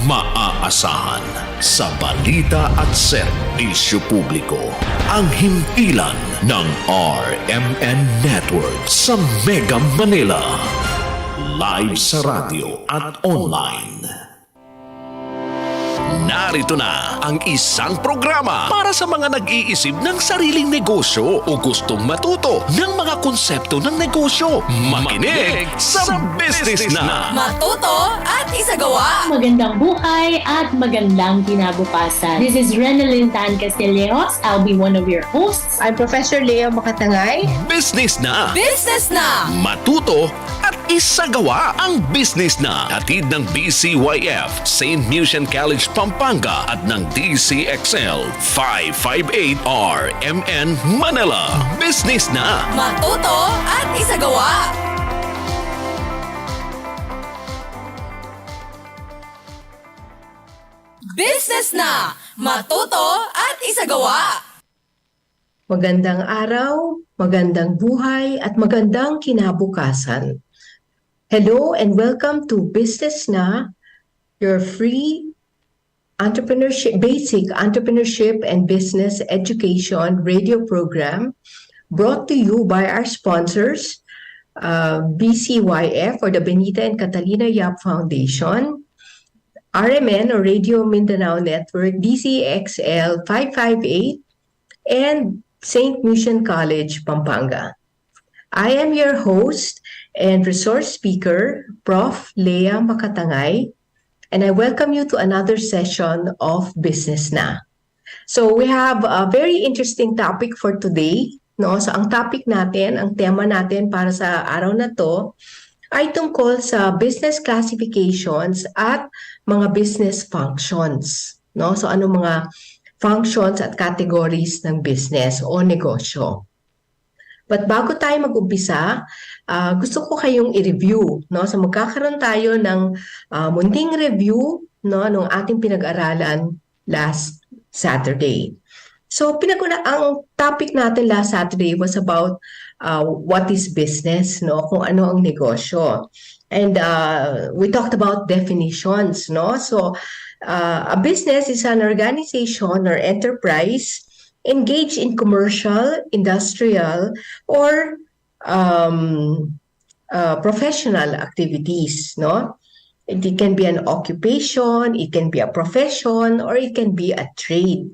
Maaasahan sa balita at serbisyo publiko ang himpilan ng RMN Network sa Mega Manila. Live sa radyo at online. Narito na ang isang programa para sa mga nag-iisip ng sariling negosyo o gustong matuto ng mga konsepto ng negosyo. Makinig sa Business Na! Matuto at isagawa! Magandang buhay at magandang kinabukasan. This is Renalyn Tan Castillejos. I'll be one of your hosts. I'm Professor Lea Makatangay. Business Na! Business Na! Matuto at isagawa ang Business Na. Hatid ng DCYF, St. Lucian College, Pampanga at ng DZXL 558 RMN Manila. Business Na! Matuto at isagawa! Business Na! Matuto at isagawa! Magandang araw, magandang buhay, at magandang kinabukasan. Hello and welcome to Business Na, your free basic entrepreneurship and business education radio program brought to you by our sponsors, BCYF or the Benita and Catalina Yap Foundation, RMN or Radio Mindanao Network, DZXL 558, and St. Lucian College, Pampanga. I am your host and resource speaker, Prof. Lea Makatangay, and I welcome you to another session of Business Na. So we have a very interesting topic for today. No? So ang topic natin, ang tema natin para sa araw na to, ay tungkol sa business classifications at mga business functions. No? So ano mga functions at categories ng business o negosyo. But bago tayo mag-umpisa, gusto ko kayong i-review. No? So magkakaroon tayo ng munting review, no, nung ating pinag-aralan last Saturday. So ang topic natin last Saturday was about what is business, no? Kung ano ang negosyo. And we talked about definitions, no? So a business is an organization or enterprise engaged in commercial, industrial, or professional activities, no? It can be an occupation, it can be a profession, or it can be a trade.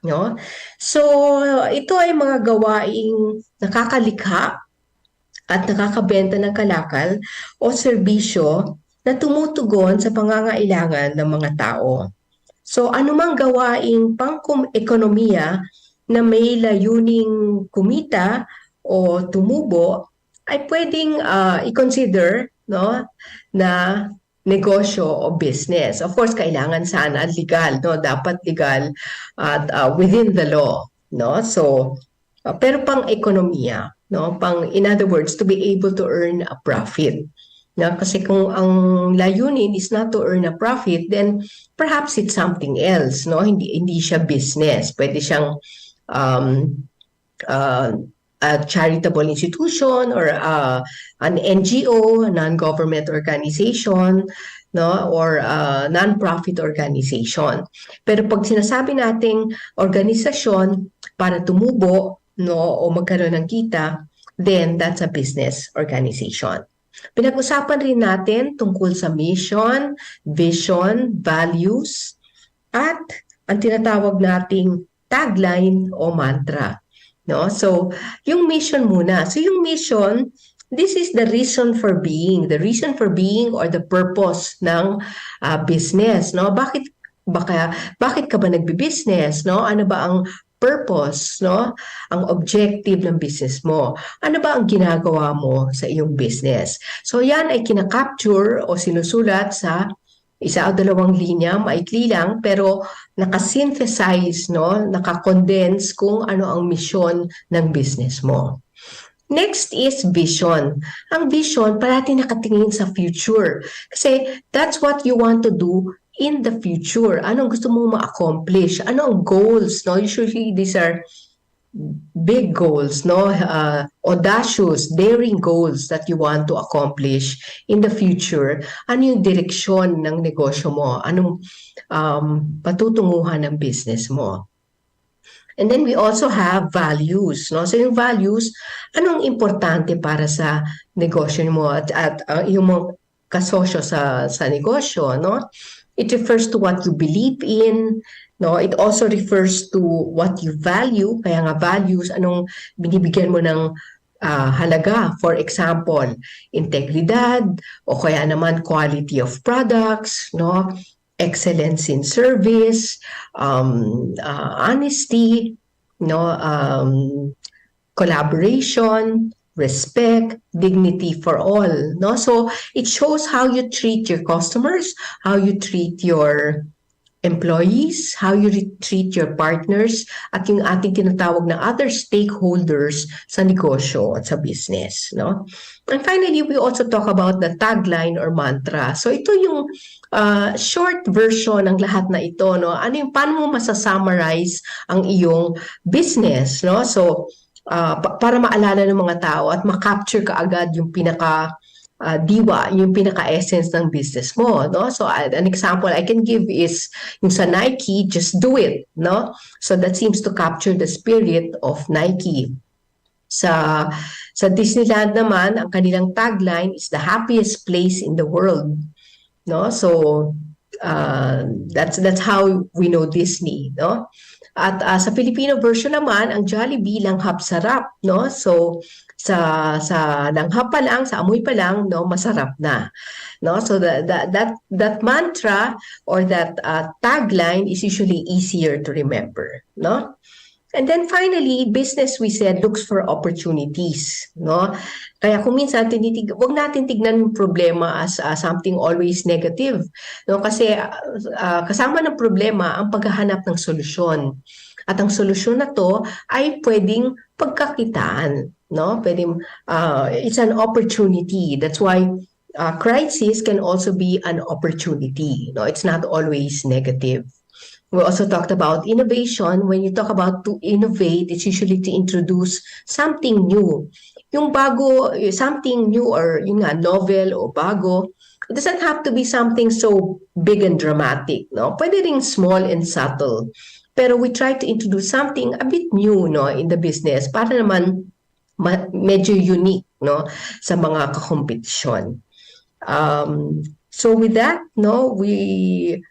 No? So, ito ay mga gawaing nakakalikha at nakakabenta ng kalakal o serbisyo na tumutugon sa pangangailangan ng mga tao. So, anumang gawaing pang-ekonomiya na may layuning kumita o tumubo ay pwedeng i-consider, no, na negosyo o business. Of course, kailangan sana legal, no? Dapat legal at within the law, no? So, pero pang-ekonomiya, no? In other words, to be able to earn a profit. No? Kasi kung ang layunin is not to earn a profit, then perhaps it's something else, no? Hindi siya business. Pwede siyang a charitable institution or an NGO, non-government organization, no, or non-profit organization. Pero pag sinasabi nating organisasyon para tumubo, no, o magkaroon ng kita, then that's a business organization. Pinag-usapan rin natin tungkol sa mission, vision, values, at ang tinatawag nating tagline o mantra. No? So, yung mission muna. So, yung mission, this is the reason for being. The reason for being or the purpose ng business. No? Bakit ka ba nagbi-business? No? Ano ba ang purpose? No? Ang objective ng business mo? Ano ba ang ginagawa mo sa iyong business? So, yan ay kinakapture o sinusulat sa isa o dalawang linya, maikli lang, pero nakasynthesize, no? Nakakondense kung ano ang mission ng business mo. Next is vision. Ang vision, parati nakatingin sa future. Kasi that's what you want to do in the future. Anong gusto mong ma-accomplish? Ano ang goals? No? Usually, these are big goals, no? Audacious, daring goals that you want to accomplish in the future. Ano yung direksyon ng negosyo mo? Anong patutunguhan ng business mo? And then we also have values, no? So yung values, anong importante para sa negosyo mo at yung mga kasosyo sa negosyo, no? It refers to what you believe in, no? It also refers to what you value. Kaya nga values, anong binibigyan mo ng halaga. For example, integridad o kaya naman quality of products, no? Excellence in service, honesty, no? Collaboration, respect, dignity for all, no? So it shows how you treat your customers, how you treat your employees, how you treat your partners, at yung ating tinatawag na other stakeholders sa negosyo at sa business, no? And finally, we also talk about the tagline or mantra. So ito yung short version ng lahat na ito, no? Ano yung paano mo masasummarize ang iyong business, no? So para maalala ng mga tao at ma-capture ka agad yung pinaka diwa, yung pinaka-essence ng business mo, no? So an example I can give is yung sa Nike, just do it, no? So that seems to capture the spirit of Nike. Sa Disneyland naman, ang kanilang tagline is the happiest place in the world, no? So that's how we know Disney, no? At sa Filipino version naman, ang Jollibee langhap sarap, no? So sa langhap pa lang, sa amoy pa lang, no, masarap na, no? So that mantra or that tagline is usually easier to remember, no? And then finally, business, we said, looks for opportunities, no? Kaya kung minsan wag natin tignan yung problema as something always negative, no? Kasi kasama ng problema ang paghahanap ng solusyon. At ang solusyon na to ay pwedeng pagkakitaan, no? Pwedeng it's an opportunity. That's why crisis can also be an opportunity, no? It's not always negative. We also talked about innovation. When you talk about to innovate, it's usually to introduce something new. Yung bago, something new or yung nga, novel o bago, it doesn't have to be something so big and dramatic, no? Pwede ring small and subtle. Pero we try to introduce something a bit new, no, in the business para naman medyo unique, no, sa mga kakompetisyon. So with that, no, we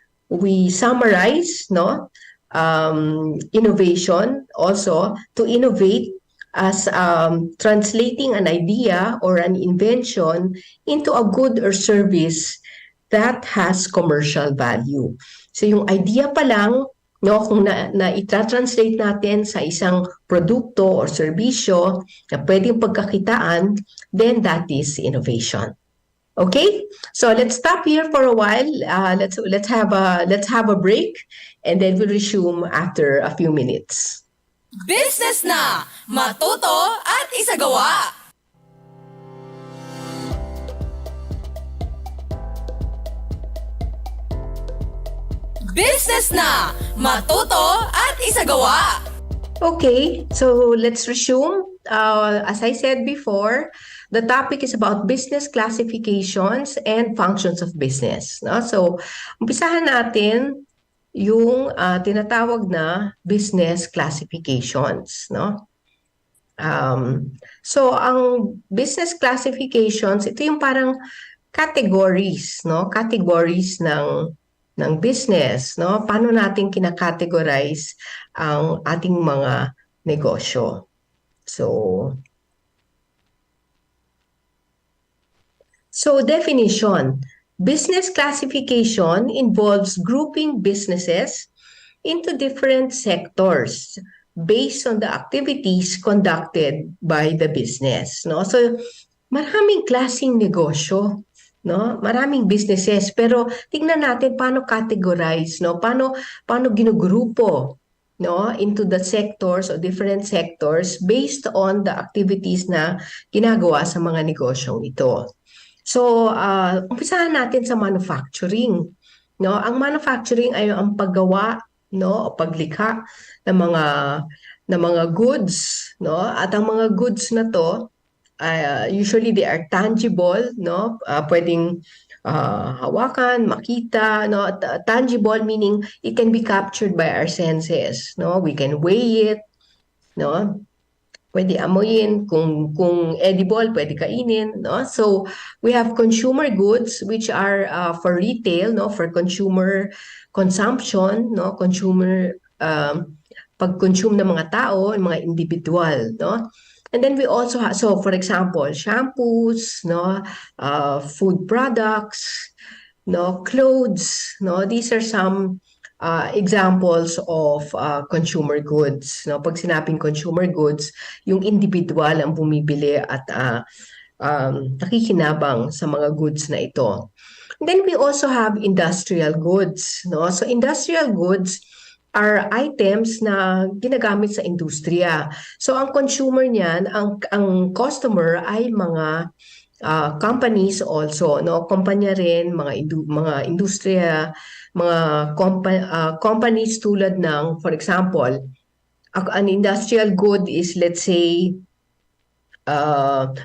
summarize, no, innovation also. To innovate as translating an idea or an invention into a good or service that has commercial value. So yung idea pa lang, no, kung na itra-translate natin sa isang produkto or serbisyo na pwedeng pagkakitaan, then that is innovation. Okay, so let's stop here for a while. Let's have a break, and then we'll resume after a few minutes. Business na! Matuto at isagawa! Business na! Matuto at isagawa! Okay, so let's resume. As I said before, the topic is about business classifications and functions of business, no? So, umpisahan natin yung tinatawag na business classifications, no? So, ang business classifications, ito yung parang categories, no? Categories ng business, no? Paano natin kinakategorize ang ating mga negosyo. So definition. Business classification involves grouping businesses into different sectors based on the activities conducted by the business, no? So maraming klaseng negosyo, no? Maraming businesses, pero tingnan natin paano categorize, no? Paano ginugrupo, no, into the sectors or different sectors based on the activities na ginagawa sa mga negosyong ito. So, umpisahan natin sa manufacturing, no? Ang manufacturing ay ang paggawa no, o paglikha ng mga goods, no? At ang mga goods na to, usually they are tangible, no? Pwedeng hawakan, makita, no? Tangible meaning it can be captured by our senses, no? We can weigh it, no? Pwede amuyin, kung edible, pwede kainin, no? So we have consumer goods which are for retail, no? For consumer consumption, no? Consumer pag-consume ng mga tao, mga individual, no? And then we also have, so for example, shampoos, no? Food products, no? Clothes, no? These are some examples of consumer goods. No? Pag sinabing consumer goods, yung individual ang bumibili at nakikinabang sa mga goods na ito. And then we also have industrial goods. No? So industrial goods are items na ginagamit sa industriya. So ang consumer niyan, ang customer ay mga companies also, no? Kumpanya rin, mga industriya, mga companies tulad ng, for example, an industrial good is, let's say,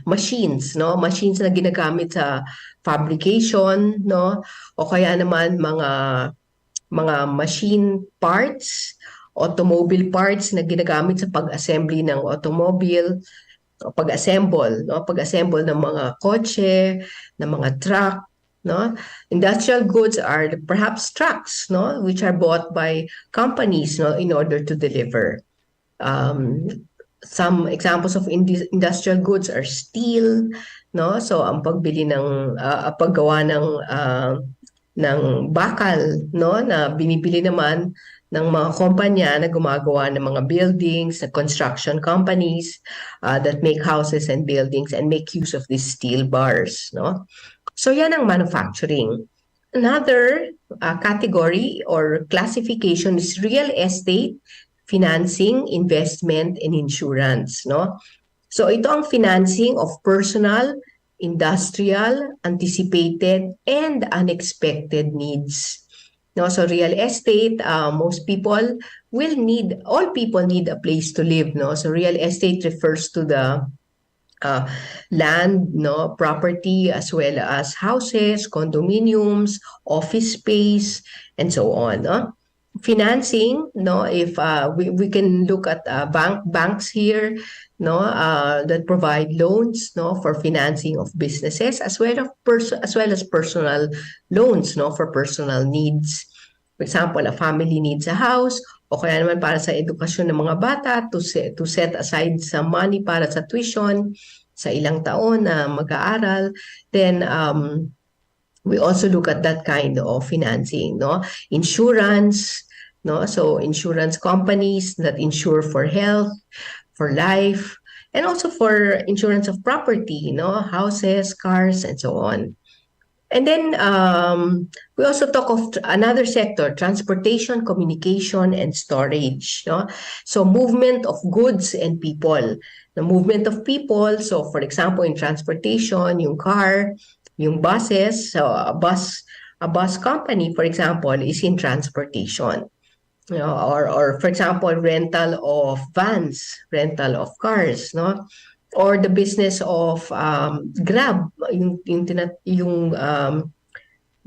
machines, no? Machines na ginagamit sa fabrication, no? O kaya naman mga machine parts, automobile parts na ginagamit sa pag-assembly ng automobile, pag-assemble, no? Pag-assemble ng mga kotse, ng mga truck, no? Industrial goods are perhaps trucks, no? Which are bought by companies, no? In order to deliver. Some examples of industrial goods are steel, no? So ang pagbili ng paggawa ng bakal, no? Na binibili naman ng mga kumpanya na gumagawa ng mga buildings, na construction companies that make houses and buildings and make use of these steel bars, no? So yan ang manufacturing. Another category or classification is real estate, financing, investment, and insurance, no? So ito ang financing of personal, industrial, anticipated, and unexpected needs. No, so real estate, most people all people need a place to live, no? So real estate refers to the land, no, property, as well as houses, condominiums, office space, and so on, no? Financing, no, if we can look at banks here, no, that provide loans, no, for financing of businesses as well as personal loans, no, for personal needs. For example, a family needs a house, o kaya naman para sa edukasyon ng mga bata to set aside some money para sa tuition sa ilang taon na mag-aaral, then we also look at that kind of financing, no? Insurance, no? So insurance companies that insure for health, for life, and also for insurance of property, no? Houses, cars, and so on. And then we also talk of another sector, transportation, communication, and storage, no? So movement of goods and people. The movement of people, so for example, in transportation, yung car, yung buses, so a bus company, for example, is in transportation. You know, or for example, rental of vans, rental of cars, no? Or the business of Grab, yung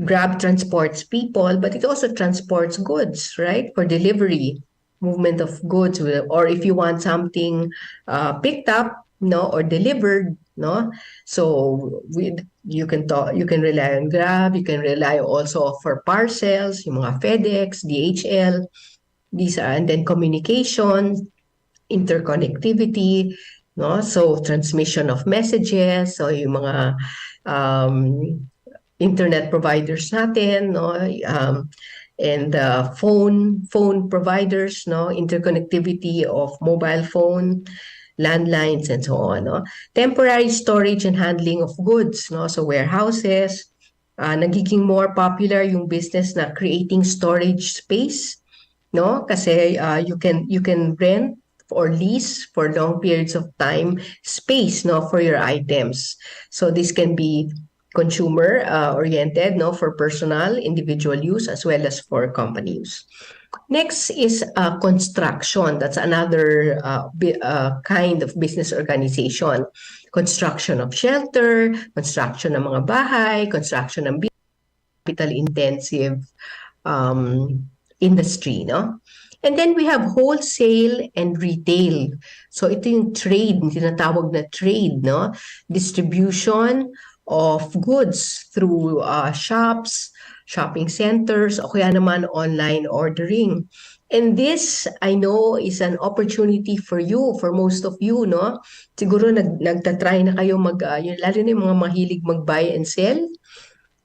Grab transports people, but it also transports goods, right? For delivery, movement of goods, or if you want something picked up, no, or delivered, no. So you can rely on Grab. You can rely also for parcels, yung mga FedEx, DHL. These are, and then communication, interconnectivity, no. So transmission of messages, so yung mga internet providers natin, no, and phone providers, no, interconnectivity of mobile phone, landlines, and so on, no. Temporary storage and handling of goods, no, so warehouses, nagiging more popular yung business na creating storage space, no, kasi you can rent or lease for long periods of time space, no, for your items. So this can be consumer oriented, no, for personal individual use as well as for company use. Next is construction. That's another kind of business organization. Construction of shelter, construction ng mga bahay, construction ng capital-intensive industry, no? And then we have wholesale and retail. So ito yung trade, tinatawag na trade, no? Distribution of goods through shops, shopping centers, o kaya naman online ordering. And this, I know, is an opportunity for you, for most of you, no? Siguro nagtatry na kayo lalo na yung mga mahilig mag-buy and sell.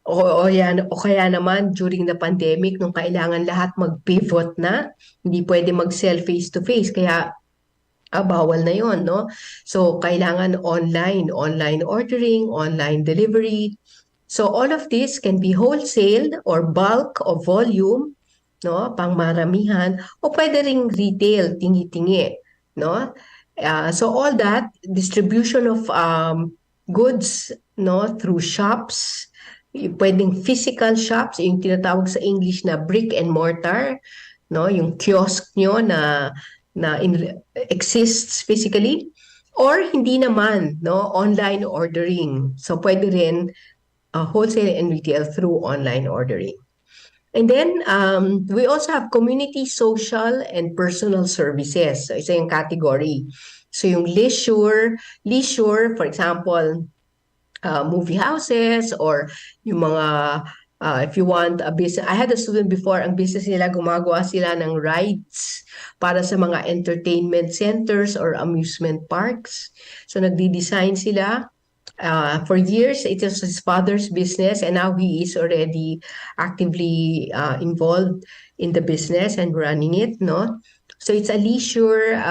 O kaya naman during the pandemic, nung kailangan lahat mag-pivot na, hindi pwede mag-sell face-to-face, kaya bawal na yon, no? So, kailangan online ordering, online delivery. So, all of this can be wholesale or bulk or volume, no? Pang maramihan, o pwede ring retail, tingi-tingi, no? So, all that, distribution of goods, no? Through shops, pwedeng physical shops, yung tinatawag sa English na brick and mortar, no, yung kiosk nyo na exists physically, or hindi naman, no, online ordering. So pwede rin wholesale and retail through online ordering. And then we also have community, social, and personal services. So isa yung category. So yung leisure, for example, movie houses, or yung mga if you want a business. I had a student before, ang business nila, gumagawa sila ng rides para sa mga entertainment centers or amusement parks. So nagdi-design sila. For years, it was his father's business, and now he is already actively involved in the business and running it, no? So it's a leisure,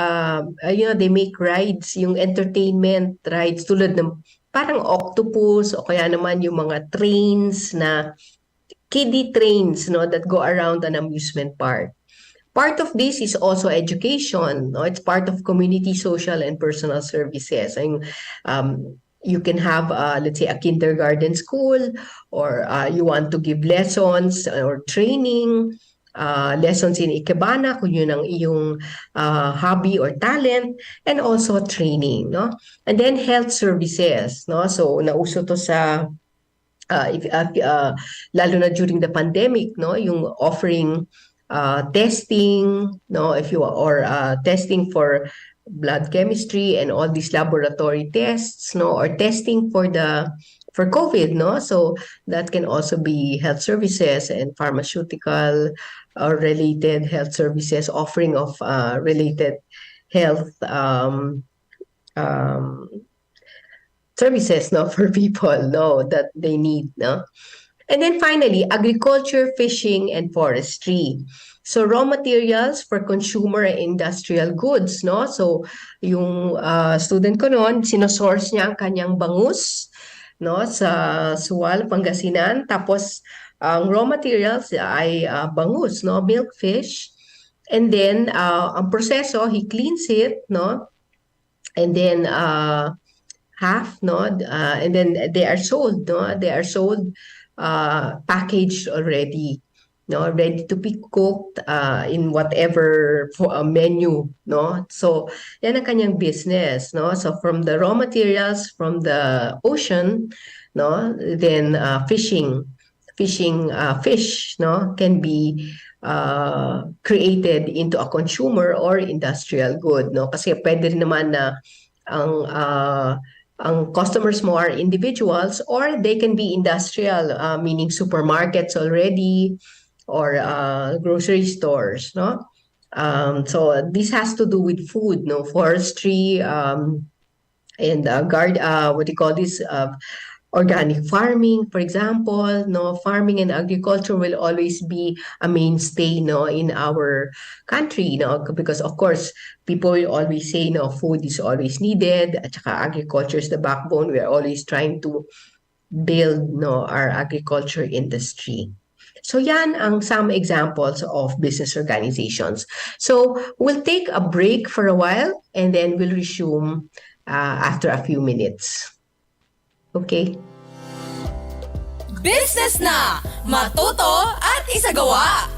they make rides, yung entertainment rides, tulad ng parang octopus, o kaya naman yung mga trains na kiddie trains, no, that go around an amusement park. Part of this is also education, no? It's part of community, social, and personal services. And you can have, let's say, a kindergarten school, or you want to give lessons or training, lessons in Ikebana, kung yun ang iyong hobby or talent, and also training, no? And then health services, no? So nauso to sa lalo na during the pandemic, no, yung offering testing, no, testing for blood chemistry and all these laboratory tests, no, or testing for COVID, no? So that can also be health services and pharmaceutical or related health services, offering of related health services, no, for people, no, that they need, no. And then finally, agriculture, fishing, and forestry. So raw materials for consumer and industrial goods, no. So yung student ko noon, sinosource niya ang kanyang bangus, no, sa Sual, Pangasinan. Tapos ang raw materials ay bangus, no, milk fish. And then ang proseso, he cleans it, no, and then half, no, and then they are sold, no, packaged already, no, ready to be cooked in whatever menu, no. So yan ang kanyang business, no. So from the raw materials from the ocean, no, then fishing fish, no, can be created into a consumer or industrial good, no, kasi pwede rin naman na ang customers mo are individuals, or they can be industrial, meaning supermarkets already, or grocery stores, no? So this has to do with food, no, forestry, and organic farming, for example, no, farming and agriculture will always be a mainstay, no, in our country, no, because of course people will always say, no, food is always needed, at saka agriculture is the backbone. We are always trying to build, no, our agriculture industry. So yan ang some examples of business organizations. So we'll take a break for a while, and then we'll resume after a few minutes. Okay. Business na! Matuto at isagawa!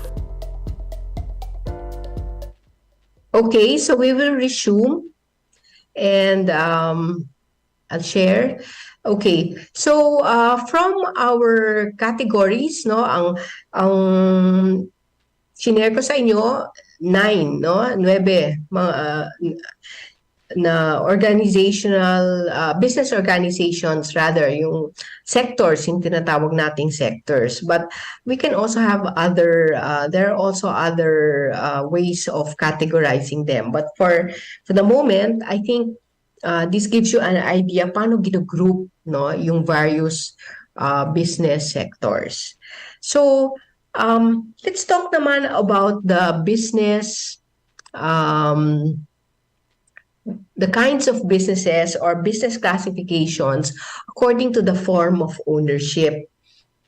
Okay, so we will resume and I'll share. Okay, so from our categories, no, ang shinare ko sa inyo, 9, no, 9, mga, na organizational, business organizations rather, yung sectors, yung tinatawag nating sectors. But we can also have there are also other ways of categorizing them. But for the moment, I think this gives you an idea paano ginugroup, no, yung various business sectors. So, let's talk naman about um, the kinds of businesses or business classifications according to the form of ownership.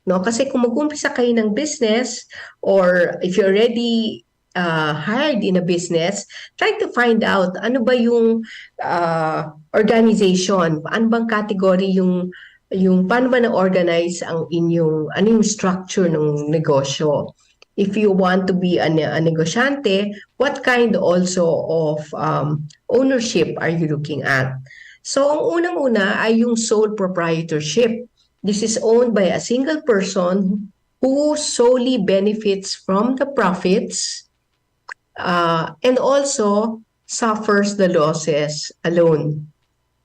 No, kasi kung mag-umpisa kayo ng business or if you're already hired in a business, try to find out ano ba yung organization, ano bang category yung paano ba na-organize ang inyong, ano yung structure ng negosyo. If you want to be a negosyante, what kind also of ownership are you looking at? So, ang unang-una ay yung sole proprietorship. This is owned by a single person who solely benefits from the profits and also suffers the losses alone.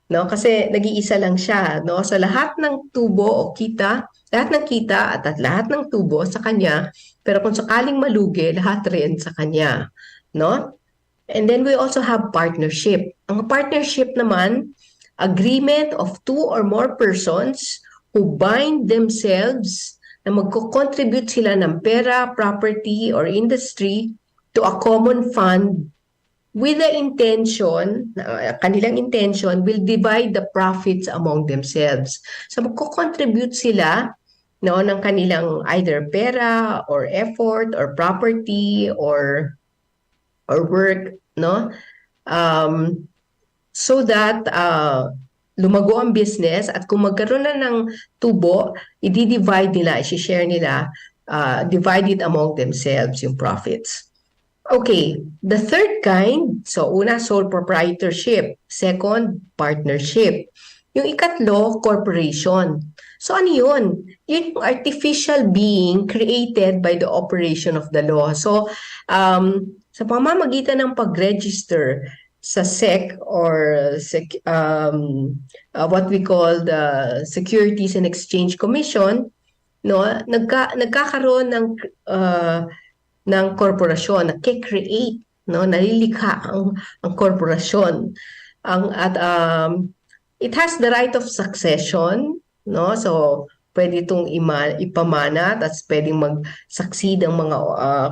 No, kasi nag-iisa lang siya, no? So lahat ng tubo o kita, lahat ng kita at lahat ng tubo sa kanya, pero kung sakaling malugi, lahat rin sa kanya, no? And then we also have partnership. Ang partnership naman, agreement of 2 or more persons who bind themselves na magko-contribute sila ng pera, property, or industry to a common fund with the intention, kanilang intention will divide the profits among themselves. So magko-contribute sila, no, ng kanilang either pera or effort or property or work, no, so that lumago ang business at kung magkaroon na ng tubo, i-divide nila, i-share nila, divide it among themselves yung profits. Okay, the third kind, so una, sole proprietorship. Second, partnership. Yung ikatlo, corporation. So ano yun? Yun yung artificial being created by the operation of the law. So sa pamamagitan ng pag-register sa SEC or what we call the Securities and Exchange Commission, no, nagkakaroon ng korporasyon, nagke-create, no, nalilikha ang korporasyon. It has the right of succession, no? So pwede itong ipamana, at pwedeng mag-succeed ang mga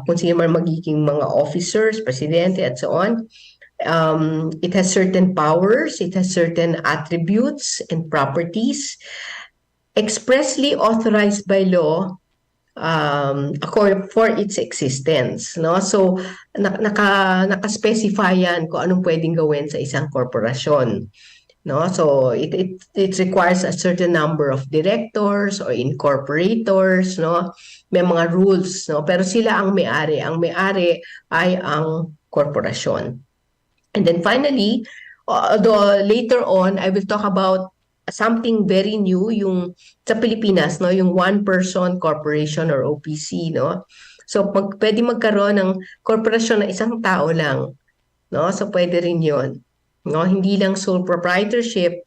kung sino man magiging mga officers, presidente, at so on. It has certain powers, it has certain attributes and properties expressly authorized by law for its existence, no? So naka-specify yan kung anong pwedeng gawin sa isang korporasyon, no? So it requires a certain number of directors or incorporators, no? May mga rules, no? Pero sila ang may-ari. Ang may-ari ay ang korporasyon. And then finally, although later on I will talk about something very new, yung sa Pilipinas, no, yung one person corporation or OPC, no. So pwede magkaroon ng korporasyon na isang tao lang, no. So pwede rin 'yon, no. Hindi lang sole proprietorship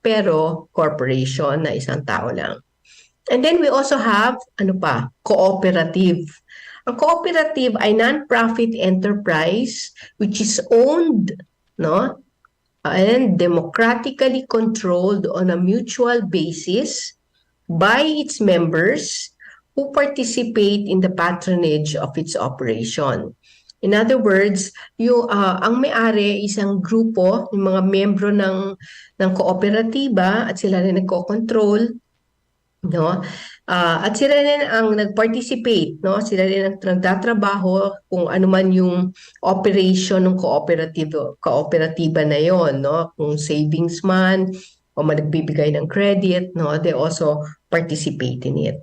pero corporation na isang tao lang. And then we also have cooperative. Ang cooperative ay non-profit enterprise which is owned, no, and democratically controlled on a mutual basis by its members who participate in the patronage of its operation. In other words, ang may-ari isang grupo, yung mga membro ng kooperatiba at sila rin nagko-control, no? At sila rin ang nag-participate, no? Sila rin ang nagtatrabaho kung ano man yung operation ng kooperatiba na yon, no? Kung savings man o nagbibigay ng credit, no? They also participate in it.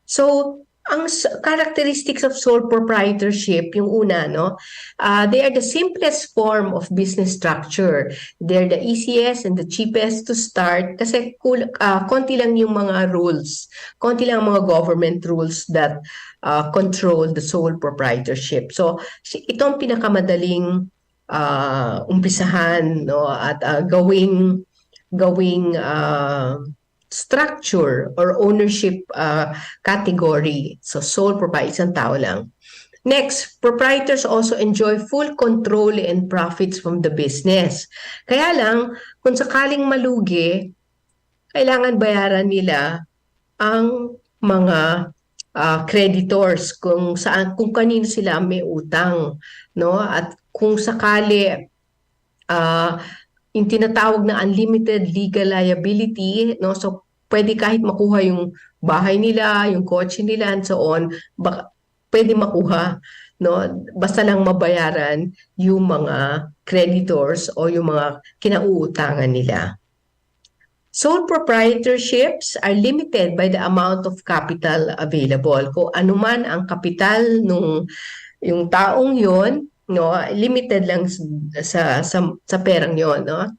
So ang characteristics of sole proprietorship, yung una, no? They are the simplest form of business structure. They're the easiest and the cheapest to start kasi konti lang yung mga rules. Konti lang ang mga government rules that control the sole proprietorship. So, ito ang pinakamadaling umpisahan, no? At gawing structure or ownership category. So, sole proprietor, isang tao lang. Next, proprietors also enjoy full control and profits from the business. Kaya lang, kung sakaling malugi, kailangan bayaran nila ang mga creditors kung kanino sila may utang, no? At kung sakali yung tinatawag na unlimited legal liability, no? So pwede kahit makuha yung bahay nila, yung kotse nila, and so on, pwede makuha, no? Basta lang mabayaran yung mga creditors o yung mga kinauutangan nila. Sole proprietorships are limited by the amount of capital available. Kung ano man ang kapital nung yung taong yon, no, limited lang sa perang yon, no.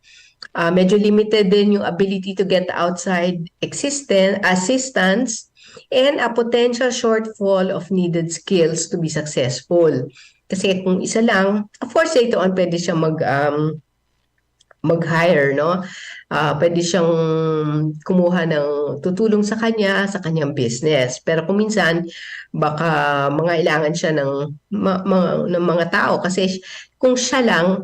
Medyo limited din yung ability to get outside assistance and a potential shortfall of needed skills to be successful. Kasi kung isa lang, of course later on pwede siyang mag-hire, no? Pwede siyang kumuha ng tutulong sa kanyang business. Pero kung minsan, baka mangailangan siya ng mga tao kasi kung siya lang,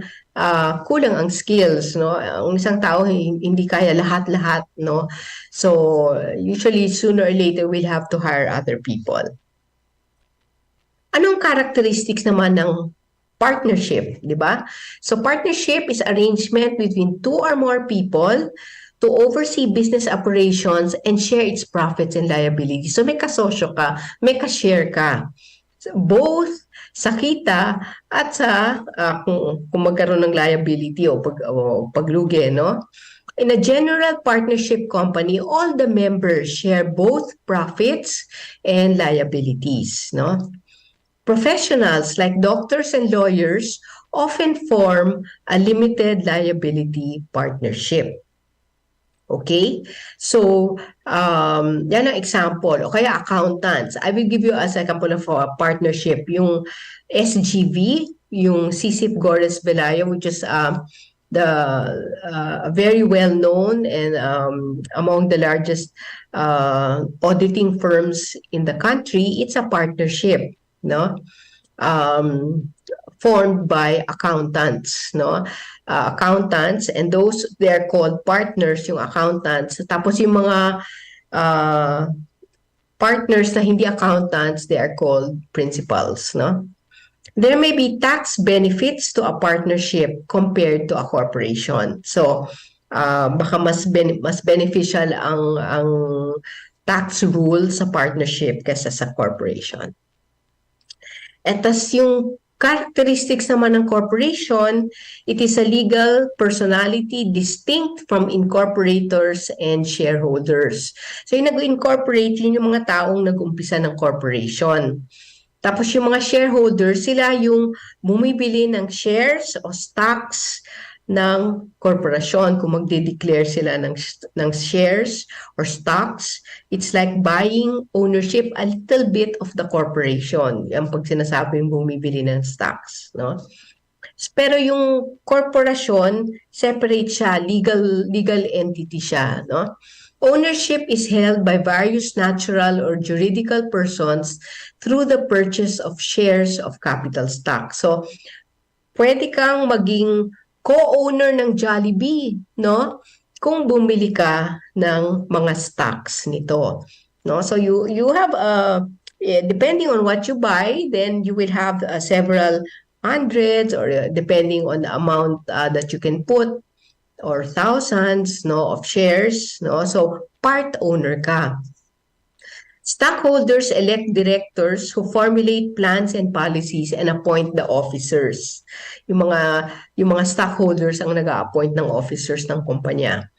kulang ang skills, no? Ang isang tao hindi kaya lahat-lahat, no? So, usually sooner or later we'll have to hire other people. Anong characteristics naman ng partnership, di ba? So partnership is arrangement between two or more people to oversee business operations and share its profits and liabilities. So may kasosyo ka, may ka-share ka. So, both sa kita at sa kung magkaroon ng liability o paglugi, no? In a general partnership company, all the members share both profits and liabilities, no? Professionals like doctors and lawyers often form a limited liability partnership. Okay? So, yan ang example. O kaya accountants. I will give you as an example of a partnership. Yung SGV, yung Sisip Gores Velayo, which is the very well-known and among the largest auditing firms in the country. It's a partnership, no? Formed by accountants, no? Accountants, and those, they're called partners, yung accountants. Tapos yung mga partners na hindi accountants, they are called principals, no? There may be tax benefits to a partnership compared to a corporation. So, baka mas beneficial ang tax rule sa partnership kaysa sa corporation. At tas yung characteristics naman ng corporation, it is a legal personality distinct from incorporators and shareholders. So yung nag-incorporate, yun yung mga taong nag-umpisa ng corporation. Tapos yung mga shareholders, sila yung bumibili ng shares o stocks ng korporasyon. Kung magde-declare sila ng shares or stocks, it's like buying ownership a little bit of the corporation. Yan pag sinasabing bumibili ng stocks, no? Pero yung korporasyon, separate siya, legal entity siya, no? Ownership is held by various natural or juridical persons through the purchase of shares of capital stock. So, pwede kang maging co-owner ng Jollibee, no? Kung bumili ka ng mga stocks nito, no? So you have depending on what you buy, then you will have several hundreds or depending on the amount that you can put or thousands, no, of shares, no? So part owner ka. Stockholders elect directors who formulate plans and policies and appoint the officers. Yung mga stockholders ang nag-a-appoint ng officers ng kumpanya.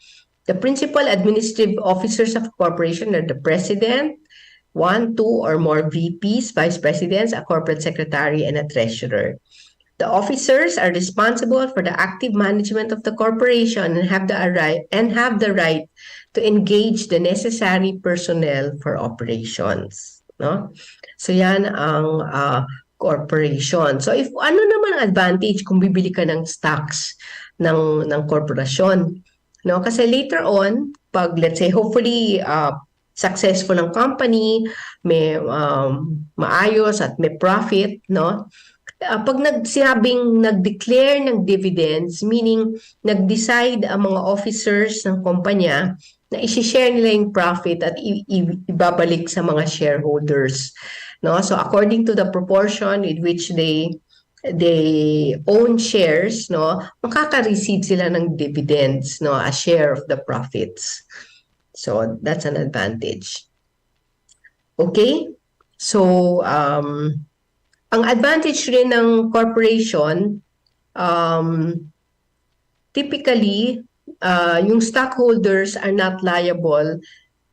The principal administrative officers of a corporation are the president, 1, 2, or more VPs, vice presidents, a corporate secretary, and a treasurer. The officers are responsible for the active management of the corporation and have the right to engage the necessary personnel for operations. No? So yan ang corporation. So if ano naman ang advantage kung bibili ka ng stocks ng korporasyon? No? Kasi later on, pag let's say hopefully successful ang company, may maayos at may profit, no? Pag nag-declare ng dividends, meaning nag-decide ang mga officers ng kumpanya na i-share nila yung profit at ibabalik sa mga shareholders. No? So according to the proportion in which they own shares, no, makaka-receive sila ng dividends, no, a share of the profits. So that's an advantage. Okay? So ang advantage rin ng corporation, typically, yung stockholders are not liable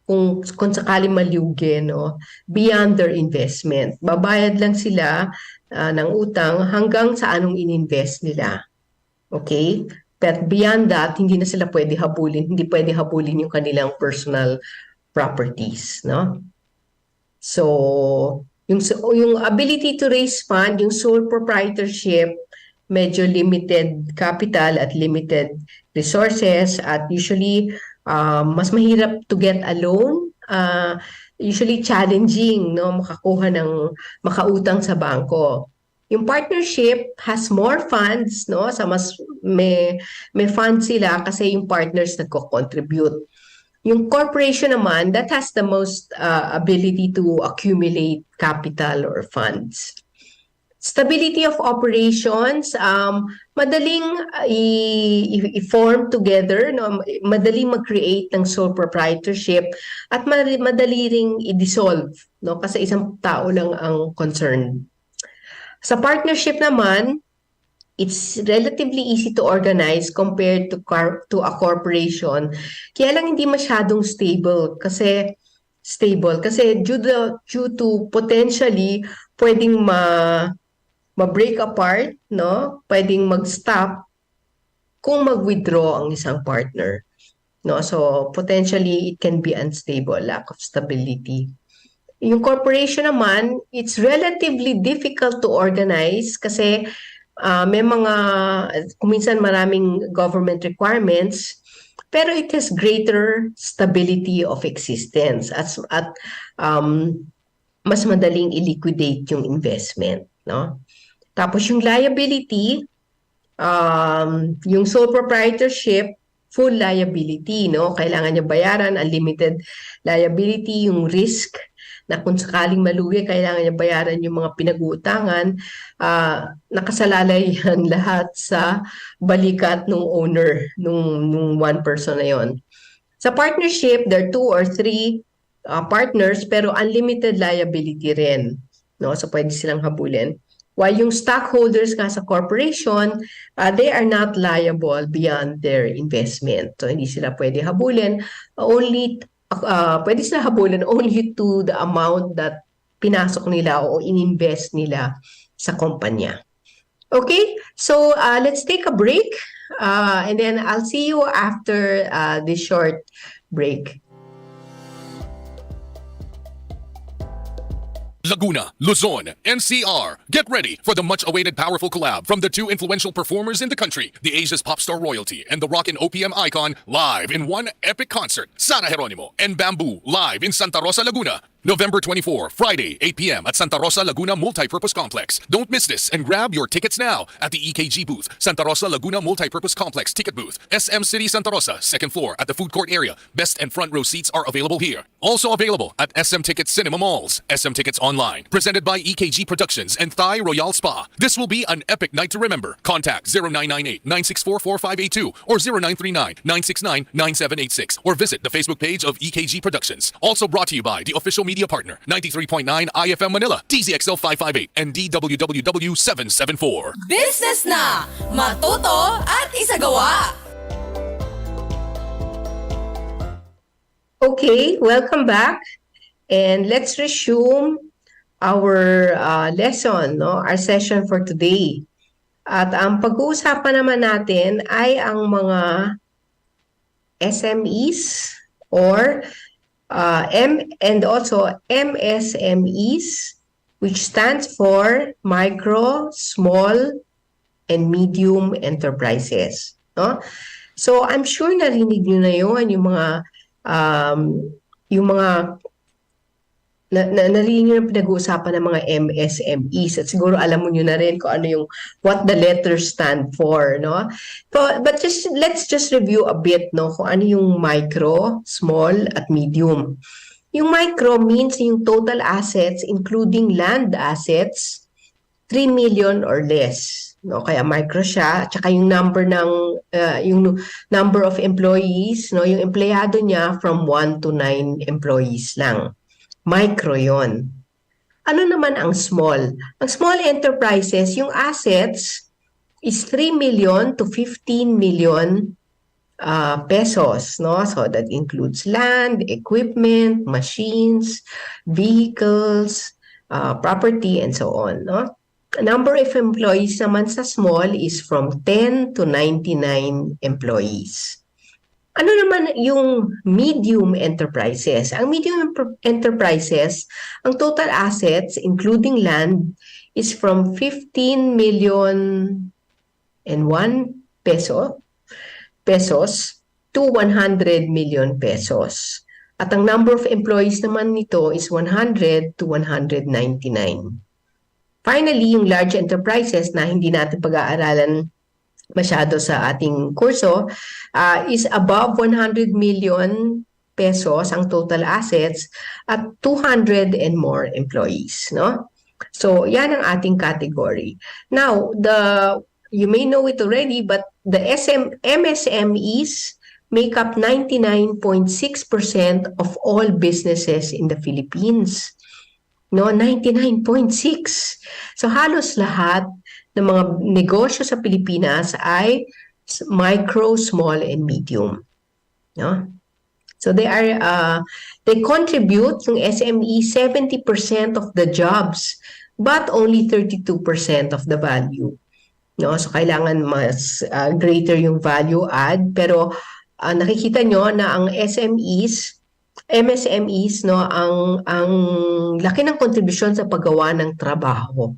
kung sakaling malugi, no, beyond their investment. Babayad lang sila ng utang hanggang sa anong ininvest nila. Okay? But beyond that, hindi na sila pwede habulin. Hindi pwede habulin yung kanilang personal properties, no? So, yung ability to raise fund, yung sole proprietorship, medyo limited capital at limited resources at usually mas mahirap to get a loan, usually challenging, no, makautang sa bangko. Yung partnership has more funds, no, sa mas may funds sila kasi yung partners nagko-contribute. Yung corporation naman, that has the most ability to accumulate capital or funds. Stability of operations, madaling i-form together, no? Madaling mag-create ng sole proprietorship at madali ring i-dissolve, no? Kasi isang tao lang ang concerned. Sa partnership naman, it's relatively easy to organize compared to a corporation. Kaya lang hindi masyadong stable kasi due to potentially pwedeng ma-break apart, no? Pwedeng mag-stop kung mag-withdraw ang isang partner. No? So potentially it can be unstable, lack of stability. Yung corporation naman, it's relatively difficult to organize kasi may mga, kuminsan maraming government requirements, pero it has greater stability of existence at mas madaling i-liquidate yung investment, no? Tapos yung liability, yung sole proprietorship, full liability, no? Kailangan niya bayaran, unlimited liability, yung risk na kung sakaling malugi, kailangan niya bayaran yung mga pinag-uutangan, nakasalalay yan lahat sa balikat ng owner, nung one person na yon. Sa partnership, there are 2 or 3 partners, pero unlimited liability rin. No? So pwede silang habulin. While yung stockholders nga sa corporation, they are not liable beyond their investment. So hindi sila pwede habulin. Pwede sila habulin only to the amount that pinasok nila o ininvest nila sa kumpanya. Okay, so let's take a break and then I'll see you after this short break. Laguna, Luzon, NCR. Get ready for the much-awaited powerful collab from the 2 influential performers in the country, the Asia's pop star royalty and the rockin' OPM icon, live in one epic concert. Sara Geronimo and Bamboo live in Santa Rosa, Laguna. November 24, Friday, 8 p.m. at Santa Rosa Laguna Multipurpose Complex. Don't miss this and grab your tickets now at the EKG booth, Santa Rosa Laguna Multipurpose Complex ticket booth, SM City Santa Rosa, 2nd floor at the food court area. Best and front row seats are available here. Also available at SM Tickets Cinema Malls, SM Tickets Online. Presented by EKG Productions and Thai Royale Spa. This will be an epic night to remember. Contact 0998-964-4582 or 0939-969-9786 or visit the Facebook page of EKG Productions. Also brought to you by the official media partner, 93.9 IFM Manila, DZXL 558 and DWWW 774. Business na! Matuto at isagawa! Okay, welcome back. And let's resume our lesson, no? Our session for today. At ang pag-uusapan naman natin ay ang mga SMEs or and also MSMEs, which stands for micro, small, and medium enterprises. No? So I'm sure narinig nyo na yun, yung mga narinig nyo na pinag-uusapan ng mga MSMEs at siguro alam mo nyo na rin kung ano yung what the letters stand for, no? But let's just review a bit, no, kung ano yung micro, small, at medium. Yung micro means yung total assets including land assets 3 million or less, no? Kaya micro siya, tsaka yung number of employees, no, yung empleyado niya from 1 to 9 employees lang. Micro yon. Ano naman ang small? Ang small enterprises, yung assets is 3 million to 15 million pesos, no? So that includes land, equipment, machines, vehicles, property, and so on, no? Number of employees naman sa small is from 10 to 99 employees. Ano naman yung medium enterprises? Ang medium enterprises, ang total assets, including land, is from 15 million and 1 pesos to 100 million pesos. At ang number of employees naman nito is 100 to 199. Finally, yung large enterprises na hindi natin pag-aaralan masyado sa ating kurso is above 100 million pesos ang total assets at 200 and more employees, no? So, yan ang ating category. Now, you may know it already, but the MSMEs make up 99.6% of all businesses in the Philippines. No, 99.6. So halos lahat ng mga negosyo sa Pilipinas ay micro, small, and medium. No? So they contribute yung SME 70% of the jobs but only 32% of the value. No? So kailangan mas greater yung value add, pero nakikita nyo na ang MSMEs, no, ang laki ng kontribusyon sa paggawa ng trabaho.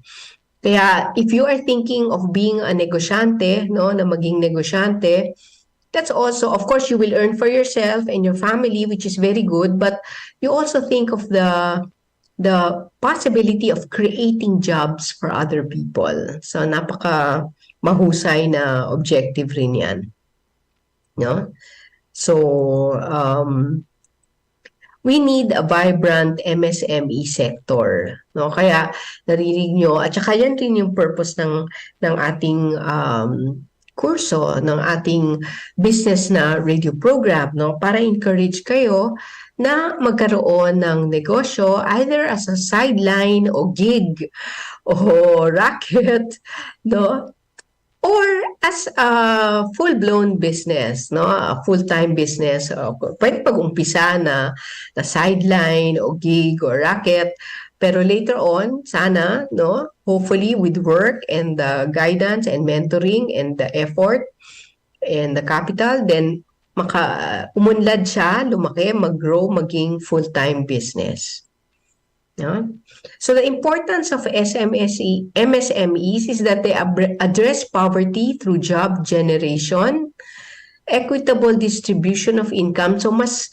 Kaya if you are thinking of being a negosyante, no, na maging negosyante, that's also, of course, you will earn for yourself and your family, which is very good, but you also think of the possibility of creating jobs for other people. So napaka mahusay na objective rin yan. No? So we need a vibrant MSME sector, no? Kaya narinig nyo, at saka yan rin yung purpose ng ating kurso, ng ating business na radio program, no? Para encourage kayo na magkaroon ng negosyo either as a sideline o gig o racket, no? Or as a full-blown business, no? A full-time business. Pwede pag-umpisa na sideline o gig o racket. Pero later on, sana, no? Hopefully with work and the guidance and mentoring and the effort and the capital, then umunlad siya, lumaki, mag-grow, maging full-time business. No? So the importance of MSMEs is that they address poverty through job generation, equitable distribution of income, so mas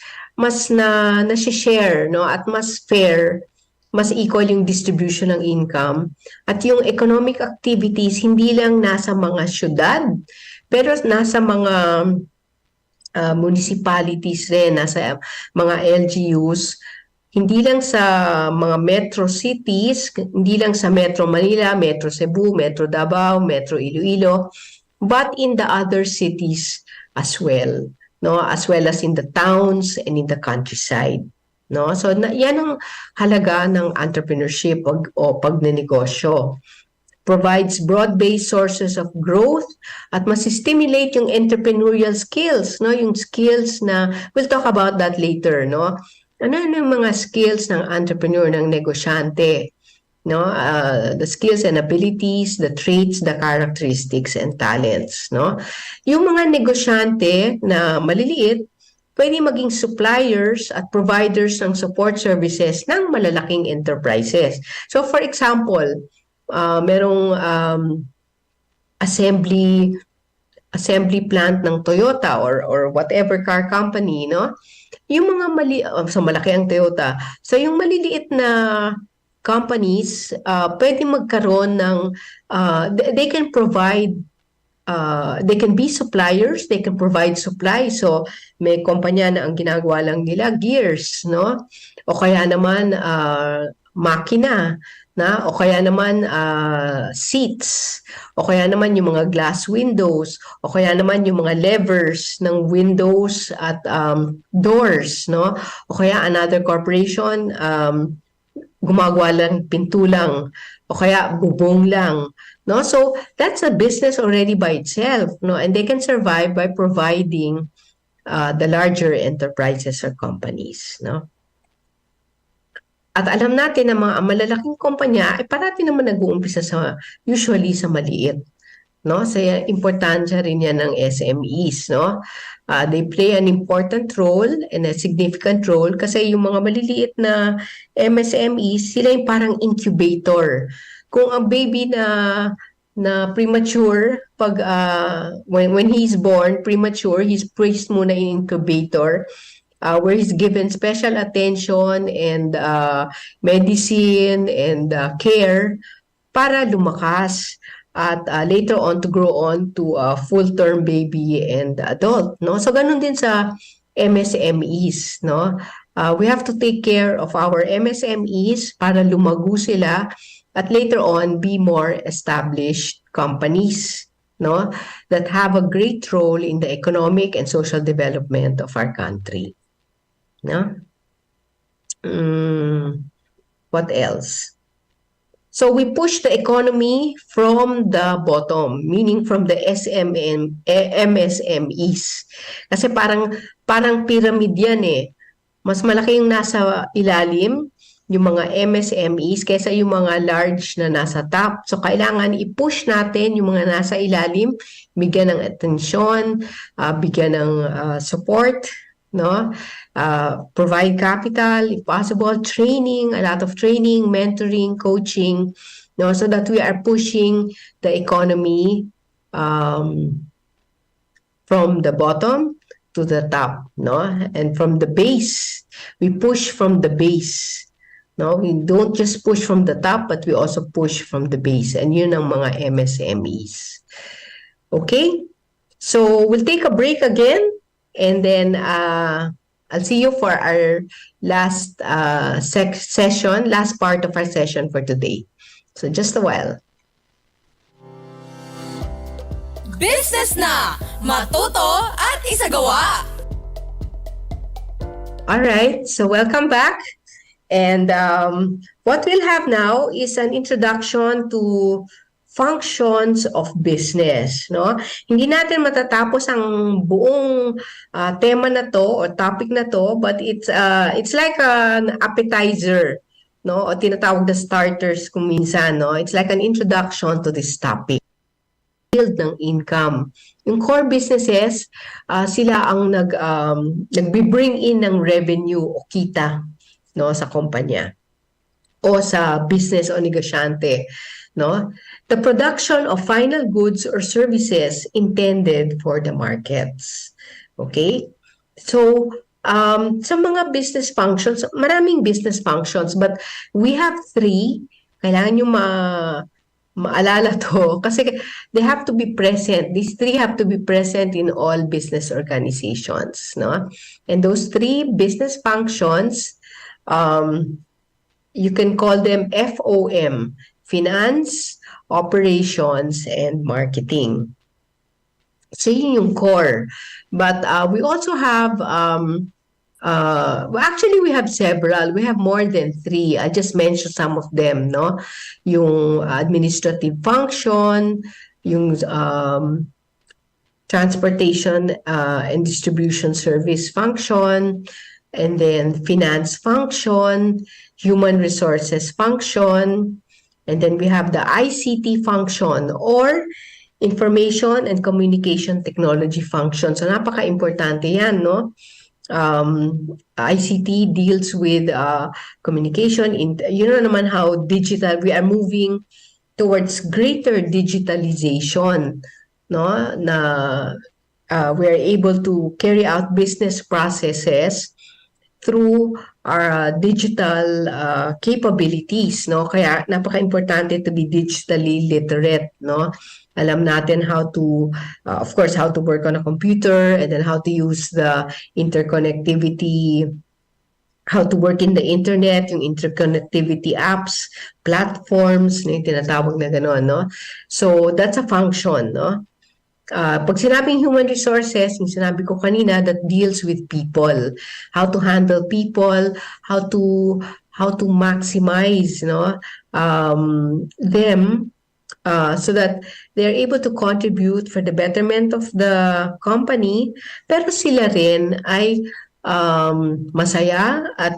na-share, no, at mas fair, mas equal yung distribution ng income, at yung economic activities hindi lang nasa mga syudad, pero nasa mga municipalities rin, nasa mga LGUs, hindi lang sa mga metro cities, hindi lang sa Metro Manila, Metro Cebu, Metro Davao, Metro Iloilo, but in the other cities as well, no? As well as in the towns and in the countryside, no? So yan ang halaga ng entrepreneurship o pagnenegosyo. Provides broad-based sources of growth at mas-stimulate yung entrepreneurial skills, no? Yung skills na we'll talk about that later, no? Ano yung mga skills ng entrepreneur, ng negosyante? No, the skills and abilities, the traits, the characteristics and talents, no? Yung mga negosyante na maliliit, pwede maging suppliers at providers ng support services ng malalaking enterprises. So for example, merong assembly plant ng Toyota or whatever car company, no? Yung mga so malaki ang Toyota. So yung maliliit na companies, pwede magkaroon ng, they can provide, they can be suppliers, they can provide supply. So may kumpanya na ang ginagawa lang nila, gears, no? O kaya naman, makina, na? O kaya naman, seats, o kaya naman yung mga glass windows, o kaya naman yung mga levers ng windows at doors, no? O kaya another corporation, gumagawa lang pinto lang o kaya bubong lang, no? So that's a business already by itself, no? And they can survive by providing the larger enterprises or companies, no? At alam natin na mga malalaking kumpanya ay parati naman nag-uumpisa usually sa maliit, no? So importansya rin yan ng SMEs, no? They play an important role and a significant role kasi yung mga maliliit na MSMEs, sila yung parang incubator. Kung ang baby na premature, pag when he's born premature, he's placed muna in incubator, where he's given special attention and medicine and care para lumakas at later on to grow on to a full-term baby and adult, no? So ganun din sa MSMEs, no? We have to take care of our MSMEs para lumago sila at later on be more established companies, no? That have a great role in the economic and social development of our country, no? What else? So we push the economy from the bottom, meaning from the MSMEs. Kasi parang pyramid yan eh. Mas malaki yung nasa ilalim, yung mga MSMEs, kaysa yung mga large na nasa top. So kailangan i-push natin yung mga nasa ilalim, bigyan ng atensyon, bigyan ng support, no? Provide capital, if possible, training, a lot of training, mentoring, coaching, no, so that we are pushing the economy from the bottom to the top, no, and from the base, we push from the base, no, we don't just push from the top, but we also push from the base, and yun ang mga MSMEs. Okay, so we'll take a break again. And then I'll see you for our last session, last part of our session for today. So just a while. Business na! Matuto at isagawa! All right, so welcome back. And what we'll have now is an introduction to functions of business, no? Hindi natin matatapos ang buong tema na to or topic na to, but it's like an appetizer, no? O tinatawag na starters kung minsan, no? It's like an introduction to this topic. Build ng income. Yung core businesses, sila ang nagbi-bring in ng revenue o kita, no, sa kumpanya o sa business o negosyante, no? The production of final goods or services intended for the markets. Okay? So, sa mga business functions, maraming business functions, but we have three. Kailangan nyo maalala to kasi they have to be present. These three have to be present in all business organizations, no? And those three business functions, you can call them FOM, finance, operations, and marketing. So yun yung core. But we also have, actually we have several. We have more than three. I just mentioned some of them, no? Yung administrative function, yung transportation and distribution service function, and then finance function, human resources function, and then we have the ICT function or information and communication technology function. So napaka-importante yan, no? ICT deals with communication. You know naman how digital, we are moving towards greater digitalization, no? Na we are able to carry out business processes through our digital capabilities, no? Kaya napaka-importante to be digitally literate, no? Alam natin how to, of course, how to work on a computer, and then how to use the interconnectivity, how to work in the internet, yung interconnectivity apps, platforms, yung tinatawag na gano'n, no? So, that's a function, no? Pag sinabing human resources, yung sinabi ko kanina, that deals with people, how to handle people, how to maximize, no, them, so that they're able to contribute for the betterment of the company, pero sila rin ay masaya at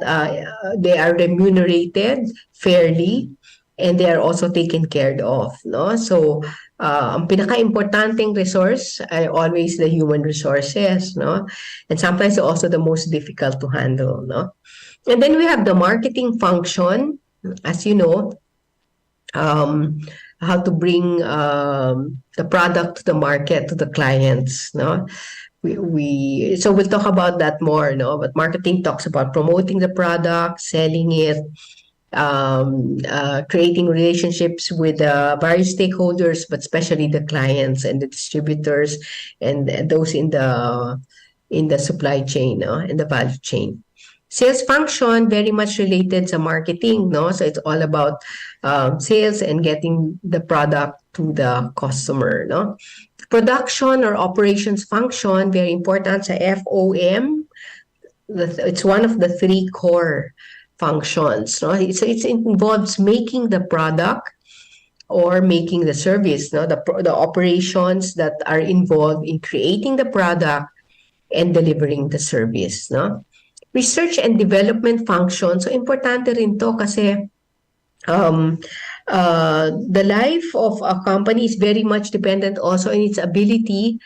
they are remunerated fairly, and they are also taken care of, no? So, ang pinaka-importanting resource ay always the human resources, no? And sometimes also the most difficult to handle, no? And then we have the marketing function, as you know, how to bring the product to the market, to the clients, no? So we'll talk about that more, no? But marketing talks about promoting the product, selling it, creating relationships with various stakeholders, but especially the clients and the distributors and those in the supply chain, no? In the value chain. Sales function, very much related to marketing, no? So it's all about sales and getting the product to the customer, no? Production or operations function, very important sa FOM. It's one of the three core functions, no? So it involves making the product or making the service, no? The operations that are involved in creating the product and delivering the service, no? Research and development function, so importante rin to kasi the life of a company is very much dependent also on its ability,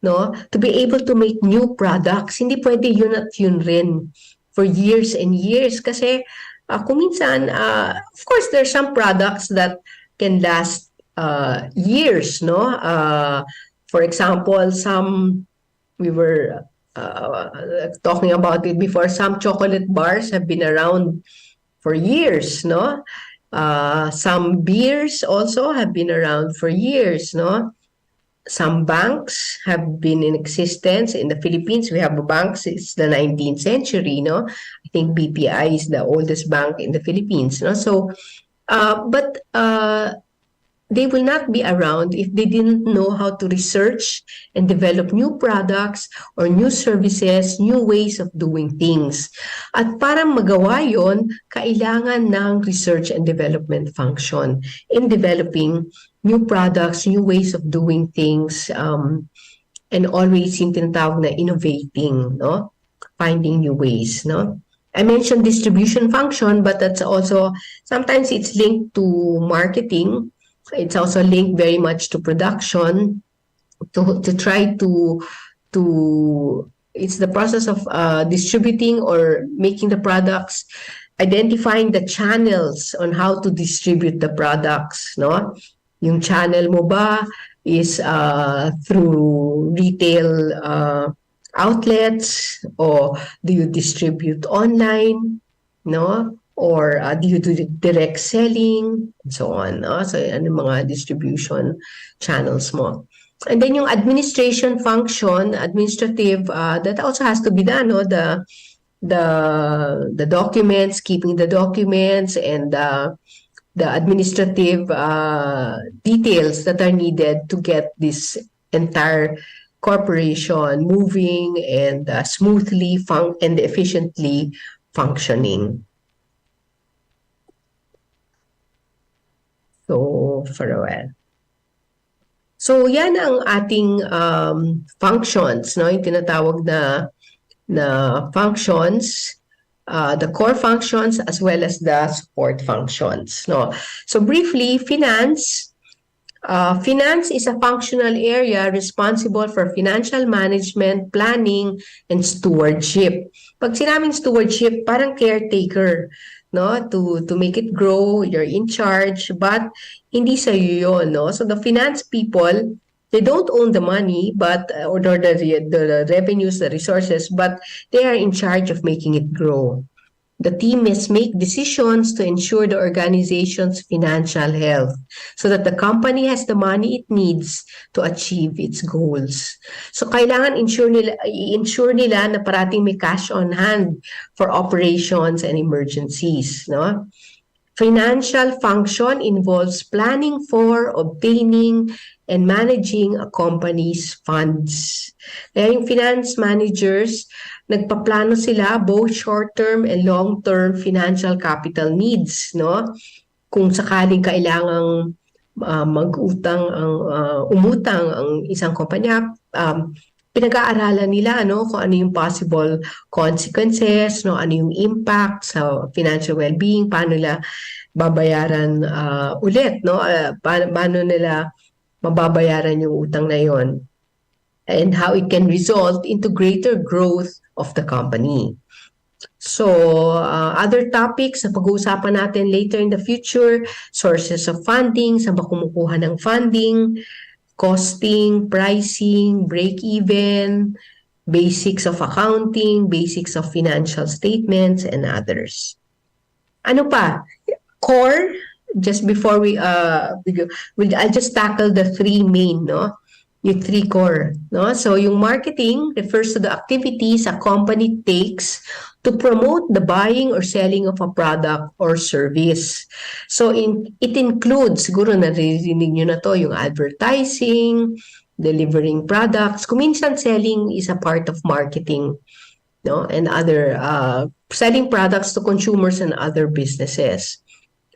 no, to be able to make new products. Hindi pwede yun at yun rin for years and years kasi kung minsan, of course, there's some products that can last years, no? For example, we were talking about it before, some chocolate bars have been around for years, no? Some beers also have been around for years, no? Some banks have been in existence. In the Philippines, we have a bank since the 19th century, no? I think BPI is the oldest bank in the Philippines, no? So, but they will not be around if they didn't know how to research and develop new products or new services, new ways of doing things. At para magawa yon, kailangan ng research and development function in developing new products, new ways of doing things, and always yung tinatawag na innovating, no? Finding new ways, no? I mentioned distribution function, but that's also, sometimes it's linked to marketing. It's also linked very much to production, to try to it's the process of distributing or making the products, identifying the channels on how to distribute the products, no? Yung channel mo ba is through retail outlets, or do you distribute online, no? Or do you do direct selling, and so on, no? So ano mga distribution channels mo. And then yung administration function, administrative, that also has to be done, no? The documents, keeping the documents, and the administrative details that are needed to get this entire corporation moving and smoothly and efficiently functioning. So, for a while. So, yan ang ating functions, no? Yung tinatawag na na functions, the core functions as well as the support functions. No? So briefly, finance is a functional area responsible for financial management, planning, and stewardship. Pag sinabing stewardship, parang caretaker, no? To make it grow, you're in charge, but hindi sa yun, no? So the finance people, they don't own the money, but or the revenues, the resources, but they are in charge of making it grow. The team must make decisions to ensure the organization's financial health so that the company has the money it needs to achieve its goals. So kailangan i-ensure nila na parating may cash on hand for operations and emergencies, no? Financial function involves planning for, obtaining, and managing a company's funds. Kaya yung finance managers, nagpaplano sila both short-term and long-term financial capital needs, no? Kung sakaling kailangang umutang ang isang kumpanya, pinag-aaralan nila kung ano yung possible consequences, no, ano yung impact sa financial well-being, paano nila babayaran ulit, no, paano nila mababayaran yung utang na yon, and how it can result into greater growth of the company. So, other topics na pag-uusapan natin later in the future, sources of funding, saan ba kumukuha ng funding, costing, pricing, break-even, basics of accounting, basics of financial statements, and others. Ano pa? Core, just before I'll just tackle the three main, no? Yung three core, no? So yung marketing refers to the activities a company takes to promote the buying or selling of a product or service. So it includes, siguro naririnig nyo na to, yung advertising, delivering products. Kung minsan selling is a part of marketing, no? And other selling products to consumers and other businesses.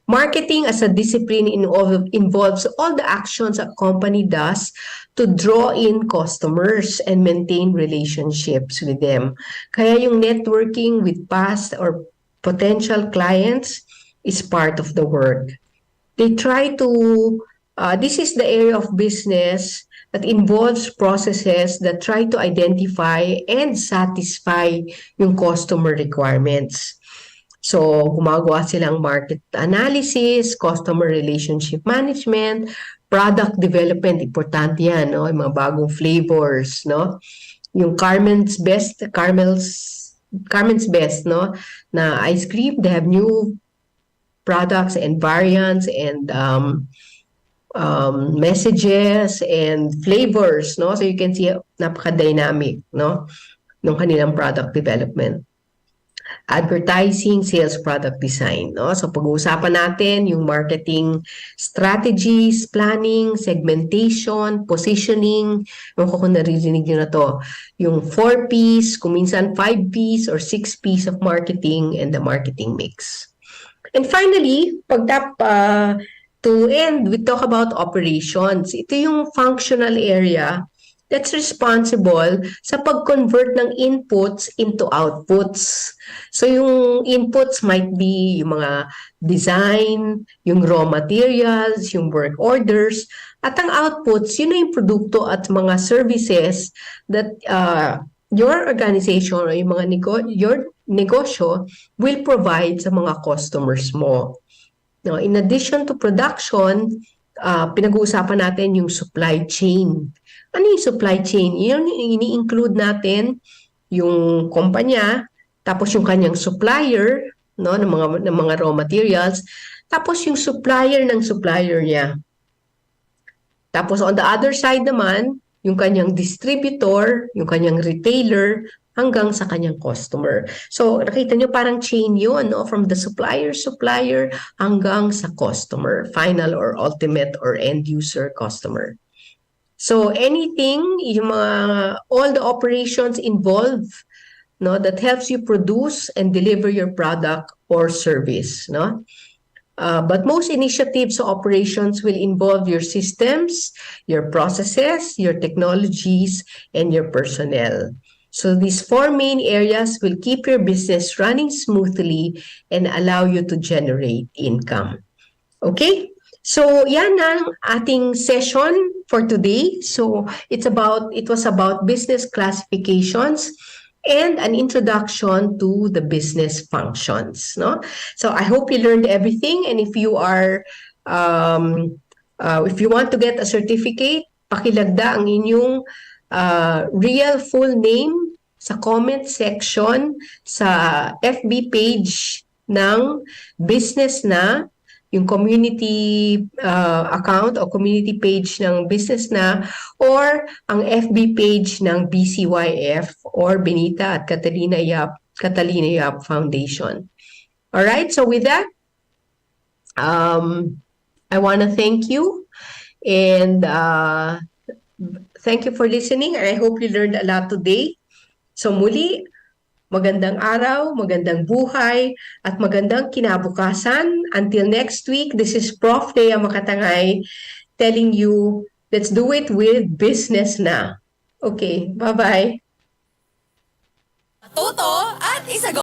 Marketing as a discipline involves all the actions a company does to draw in customers and maintain relationships with them. Kaya yung networking with past or potential clients is part of the work. They try to, this is the area of business that involves processes that try to identify and satisfy yung customer requirements. So, gumagawa silang market analysis, customer relationship management, product development, importante yan, no? Yung mga bagong flavors, no? Yung Carmen's Best, no? Na ice cream, they have new products and variants and messages and flavors, no? So you can see napaka-dynamic, no? Nung kanilang product development. Advertising, sales, product design, no? So pag-uusapan natin yung marketing strategies, planning, segmentation, positioning, kung naririnig nyo na to, yung 4Ps, kung minsan 5Ps or 6Ps of marketing and the marketing mix. And finally, to end, we talk about operations. Ito yung functional area that's responsible sa pag-convert ng inputs into outputs. So yung inputs might be yung mga design, yung raw materials, yung work orders, at ang outputs, yun na yung produkto at mga services that your organization or yung mga your negosyo will provide sa mga customers mo. Now, in addition to production, pinag-uusapan natin yung supply chain. Ano yung supply chain? Yun, ini-include natin yung kumpanya, tapos yung kanyang supplier, no, ng mga raw materials, tapos yung supplier ng supplier niya. Tapos on the other side naman, yung kanyang distributor, yung kanyang retailer, hanggang sa kanyang customer. So, nakita nyo parang chain yun, no? From the supplier hanggang sa customer, final or ultimate or end user customer. So, anything, all the operations involved, no, that helps you produce and deliver your product or service, no? But most initiatives or operations will involve your systems, your processes, your technologies, and your personnel. So these four main areas will keep your business running smoothly and allow you to generate income. Okay? So yan ang ating session for today. So it was about business classifications and an introduction to the business functions, no? So I hope you learned everything, and if you want to get a certificate, pakilagda ang inyong real full name sa comment section sa FB page ng business na, yung community account o community page ng business na, or ang FB page ng BCYF or Benita at Catalina Yap Foundation. All right, so with that, I want to thank you, and thank you for listening. I hope you learned a lot today. So muli, magandang araw, magandang buhay, at magandang kinabukasan. Until next week, this is Prof. Dea Makatangay telling you, let's do it with business na. Okay, bye-bye. Matuto at isagawa.